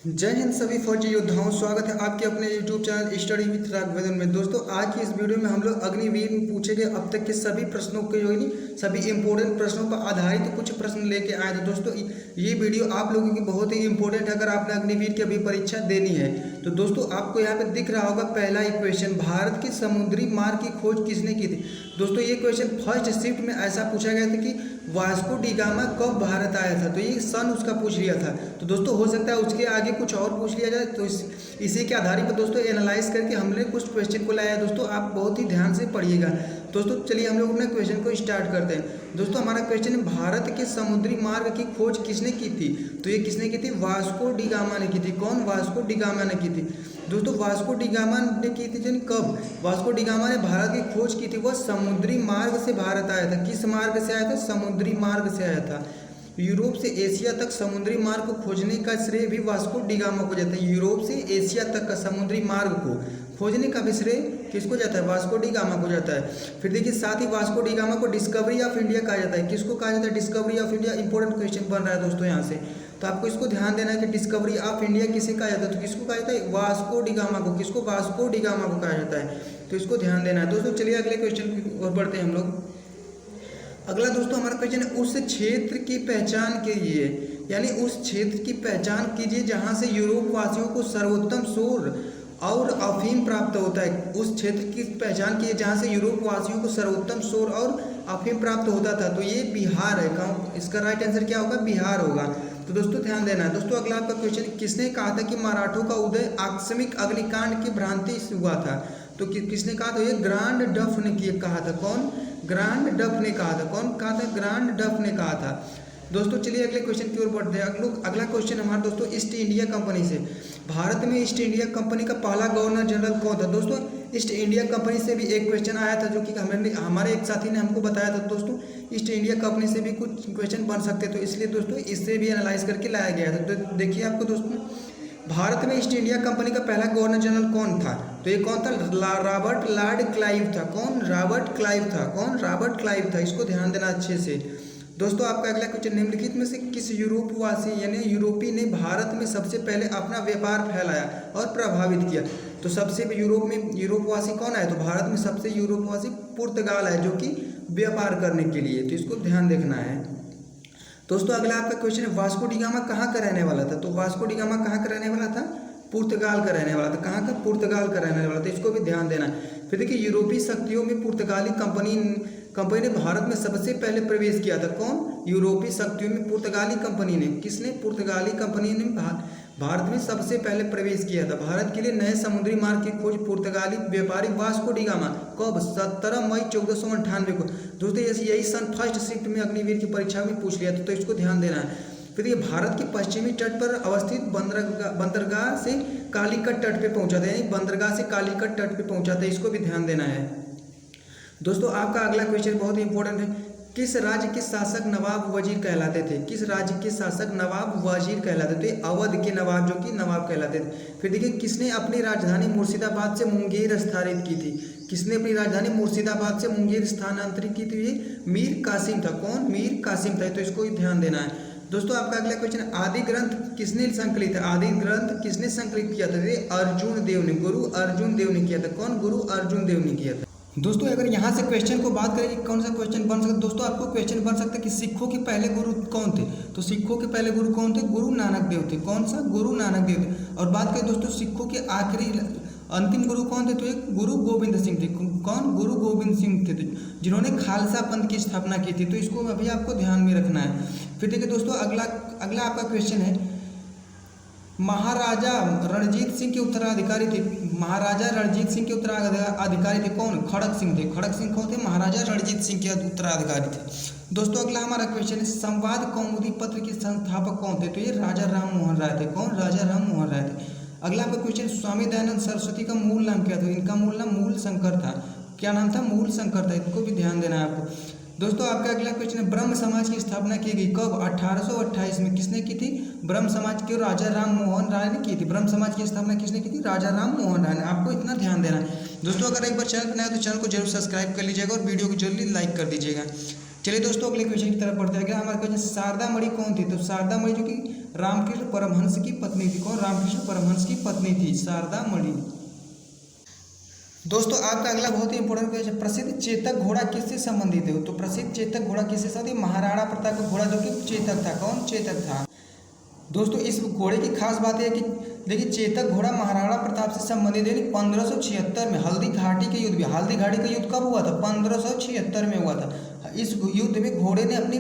जय हिंद सभी फौजी योद्धाओं, स्वागत है आपके अपने YouTube channel study with Raghavendra में। दोस्तों आज की इस वीडियो में हम लोग अग्निवीर में पूछे गए अब तक के सभी प्रश्नों के सभी इंपॉर्टेंट प्रश्नों पर आधारित कुछ प्रश्न लेके आए थे। दोस्तों ये वीडियो आप लोगों की बहुत ही इंपॉर्टेंट है अगर आपने अग्निवीर की अभी परीक्षा देनी है। तो दोस्तों आपको यहाँ पे दिख रहा होगा पहला ही क्वेश्चन, भारत के समुद्री मार्ग की खोज किसने की थी। दोस्तों ये क्वेश्चन फर्स्ट शिफ्ट में ऐसा पूछा गया था कि वास्को डी गामा कब भारत आया था, तो ये सन उसका पूछ लिया था। तो दोस्तों हो सकता है उसके आगे कुछ और पूछ लिया जाए, तो इसी के आधार पर दोस्तों एनालाइज करके हमने कुछ क्वेश्चन को लाया। दोस्तों आप बहुत ही ध्यान से पढ़िएगा। दोस्तों चलिए हम लोग अपने क्वेश्चन को स्टार्ट करते हैं। दोस्तों हमारा क्वेश्चन है, भारत के समुद्री मार्ग की खोज किसने की थी। तो ये किसने की थी, वास्को डी गामा ने की थी। कौन, वास्को डी गामा ने की थी। दोस्तों वास्को डी गामा ने की थी जन कब वास्को डी गामा ने भारत की खोज की थी, वह समुद्री मार्ग से भारत आया था। किस मार्ग से आया था, समुद्री मार्ग से आया था। यूरोप से एशिया तक समुद्री मार्ग को खोजने का श्रेय भी वास्को डी गामा को जाता है। यूरोप से एशिया तक का समुद्री मार्ग को खोजने का भी श्रेय किसको जाता है, वास्को डी गामा को जाता है। फिर देखिए साथ ही वास्को डी गामा को डिस्कवरी ऑफ इंडिया कहा जाता है। किसको कहा जाता है, discovery of India. Important question बन रहा है दोस्तों यहाँ से, तो आपको इसको ध्यान देना है कि डिस्कवरी ऑफ इंडिया किसे कहा जाता है, तो किसको कहा जाता है, वास्को डी गामा को। किसको, वास्को डी गामा को कहा जाता है, तो इसको ध्यान देना है। दोस्तों चलिए अगले क्वेश्चन की ओर बढ़ते हैं हम लोग। अगला दोस्तों हमारा क्वेश्चन है, उस क्षेत्र की पहचान कीजिए, यानी उस क्षेत्र की पहचान कीजिए जहां से यूरोप वासियों को सर्वोत्तम सूर और अफीम प्राप्त होता है। उस क्षेत्र की पहचान कीजिए जहां से यूरोप वासियों को सर्वोत्तम सूर और अफीम प्राप्त होता था। तो ये बिहार है। कहाँ, इसका राइट आंसर क्या होगा, बिहार होगा। तो दोस्तों ध्यान देना है। दोस्तों अगला आपका क्वेश्चन, किसने कहा था कि मराठों का उदय आकस्मिक अग्निकांड की भ्रांति से हुआ था। तो किसने कहा था, ये ग्रांड डफ ने कहा था। कौन, ग्रांड डफ ने कहा था। कौन कहा था, ग्रांड डफ ने कहा था। दोस्तों चलिए अगले क्वेश्चन की ओर बढ़ते हैं। अगला क्वेश्चन हमारा दोस्तों ईस्ट इंडिया कंपनी से, भारत में ईस्ट इंडिया कंपनी का पहला गवर्नर जनरल कौन था। दोस्तों ईस्ट इंडिया कंपनी से भी एक क्वेश्चन आया था जो कि हमारे एक साथी ने हमको बताया था। दोस्तों ईस्ट इंडिया कंपनी से भी कुछ क्वेश्चन बन सकते, तो इसलिए दोस्तों इससे भी एनालाइज करके लाया गया था। तो देखिए आपको दोस्तों, भारत में ईस्ट इंडिया कंपनी का पहला गवर्नर जनरल कौन था, तो ये कौन था, रॉबर्ट लॉर्ड क्लाइव था। कौन, रॉबर्ट क्लाइव था। कौन, रॉबर्ट क्लाइव था। इसको ध्यान देना अच्छे से। दोस्तों आपका अगला क्वेश्चन, निम्नलिखित में से किस यूरोपवासी यानी यूरोपी ने भारत में सबसे पहले अपना व्यापार फैलाया और प्रभावित किया। तो सबसे यूरोपवासी कौन है, तो भारत में सबसे यूरोपवासी पुर्तगाल है जो कि व्यापार करने के लिए, तो इसको ध्यान देखना है। दोस्तों अगला आपका क्वेश्चन है, वास्को डी गामा कहाँ का रहने वाला था। तो वास्को डी गामा कहाँ का रहने वाला था, पुर्तगाल का रहने वाला था। कहाँ का, पुर्तगाल का रहने वाला था। इसको भी ध्यान देना है। फिर देखिए यूरोपीय शक्तियों में पुर्तगाली कंपनी ने भारत में सबसे पहले प्रवेश किया था। कौन, यूरोपीय शक्तियों में पुर्तगाली कंपनी ने, किसने, पुर्तगाली कंपनी ने भारत में सबसे पहले प्रवेश किया था। भारत के लिए नए समुद्री मार्ग की खोज पुर्तगाली व्यापारी वास्को डी गामा कब, 17 मई 1498 को। दोस्तों यही सन फर्स्ट शिफ्ट में अग्निवीर की परीक्षा में पूछ लिया था, तो इसको ध्यान देना है। फिर ये भारत के पश्चिमी तट पर अवस्थित बंदरगाह से कालीकट तट पे पहुंचा था, यानी बंदरगाह से कालीकट तट पे पहुंचा था। इसको भी ध्यान देना है। दोस्तों आपका अगला क्वेश्चन बहुत ही इंपॉर्टेंट है, किस राज्य के शासक नवाब वजीर कहलाते थे। किस राज्य के शासक नवाब वजीर कहलाते थे, अवध के नवाब जो कि नवाब कहलाते थे। फिर देखिए किसने अपनी राजधानी मुर्शिदाबाद से मुंगेर स्थानांतरित की थी। किसने अपनी राजधानी मुर्शिदाबाद से मुंगेर स्थानांतरित की थी, मीर कासिम था। कौन, मीर कासिम था। तो इसको ध्यान देना है। दोस्तों आपका अगला क्वेश्चन, आदि ग्रंथ किसने संकलित है। आदि ग्रंथ किसने संकलित किया था, अर्जुन देव ने, गुरु अर्जुन देव ने किया था। कौन, गुरु अर्जुन देव ने किया था। दोस्तों अगर यहाँ से क्वेश्चन को बात करें कि कौन सा क्वेश्चन बन सकता है, दोस्तों आपको क्वेश्चन बन सकता है कि सिखों के पहले गुरु कौन थे। तो सिखों के पहले गुरु कौन थे, गुरु नानक देव थे। कौन सा, गुरु नानक देव थे। और बात करें दोस्तों सिखों के आखिरी अंतिम गुरु कौन थे, तो एक गुरु गोविंद सिंह थे। कौन, गुरु गोविंद सिंह थे जिन्होंने खालसा पंथ की स्थापना की थी। तो इसको अभी आपको ध्यान में रखना है। फिर देखिए दोस्तों अगला आपका क्वेश्चन है, महाराजा रणजीत सिंह के उत्तराधिकारी थे। महाराजा रणजीत सिंह के उत्तराधिकारी थे कौन, खड़क सिंह थे। खड़क सिंह कौन थे, महाराजा रणजीत सिंह के उत्तराधिकारी थे। दोस्तों अगला हमारा क्वेश्चन है, संवाद कौमुदी पत्र के संस्थापक कौन थे। तो ये राजा राम मोहन राय थे। कौन, राजा राम मोहन राय थे। अगला आपका क्वेश्चन, स्वामी दयानंद सरस्वती का मूल नाम क्या था। इनका मूल नाम मूल शंकर था। क्या नाम था, मूल शंकर था। इनको भी ध्यान देना है आपको। दोस्तों आपका अगला क्वेश्चन है, ब्रह्म समाज की स्थापना की गई कब, 1828 में। किसने की थी, ब्रह्म समाज की राजा राम मोहन राय ने की थी। ब्रह्म समाज की स्थापना किसने की थी, राजा राम मोहन राय ने। आपको इतना ध्यान देना है। दोस्तों अगर एक बार चैनल बनाया तो चैनल को जरूर सब्सक्राइब कर लीजिएगा और वीडियो को जल्दी लाइक कर दीजिएगा। चलिए दोस्तों अगले क्वेश्चन की तरफ बढ़ते हैं। हमारा क्वेश्चन, शारदा मणि कौन थी। तो शारदा मणि जो कि रामकृष्ण परमहंस की पत्नी थी। कौन? रामकृष्ण परमहंस की पत्नी थी शारदा मणि। दोस्तों आपका अगला बहुत ही इंपॉर्टेंट क्वेश्चन, प्रसिद्ध चेतक घोड़ा किससे संबंधित है? तो प्रसिद्ध चेतक घोड़ा किससे संबंधित? महाराणा प्रताप का घोड़ा जो कि चेतक था। कौन? चेतक था। दोस्तों इस घोड़े की खास बात है कि देखिए चेतक घोड़ा महाराणा प्रताप से संबंधित है। 1576 में हल्दी घाटी के युद्ध में, हल्दी घाटी का युद्ध कब हुआ था? 1576 में हुआ था। इस युद्ध में घोड़े ने अपनी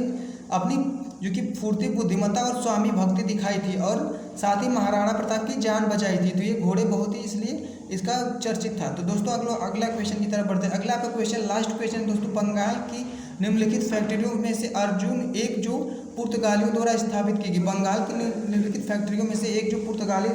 अपनी जो कि फुर्ती, बुद्धिमत्ता और स्वामी भक्ति दिखाई थी और साथ ही महाराणा प्रताप की जान बचाई थी। तो ये घोड़े बहुत ही इसलिए इसका चर्चित था। तो दोस्तों अगला क्वेश्चन की तरफ बढ़ते हैं। अगला आपका क्वेश्चन, लास्ट क्वेश्चन दोस्तों, बंगाल की निम्नलिखित फैक्ट्रियों में से अर्जुन एक जो पुर्तगालियों द्वारा स्थापित की गई, बंगाल की निम्नलिखित फैक्ट्रियों में से एक जो पुर्तगाली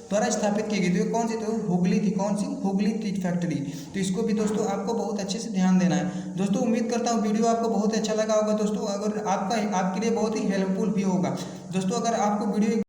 द्वारा स्थापित की गई, तो ये कौन सी? तो हुगली थी। कौन सी? हुगली थी फैक्ट्री। तो इसको भी दोस्तों आपको बहुत अच्छे से ध्यान देना है। दोस्तों उम्मीद करता हूँ वीडियो आपको बहुत अच्छा लगा होगा। दोस्तों अगर आपके लिए बहुत ही हेल्पफुल भी होगा। दोस्तों अगर आपको वीडियो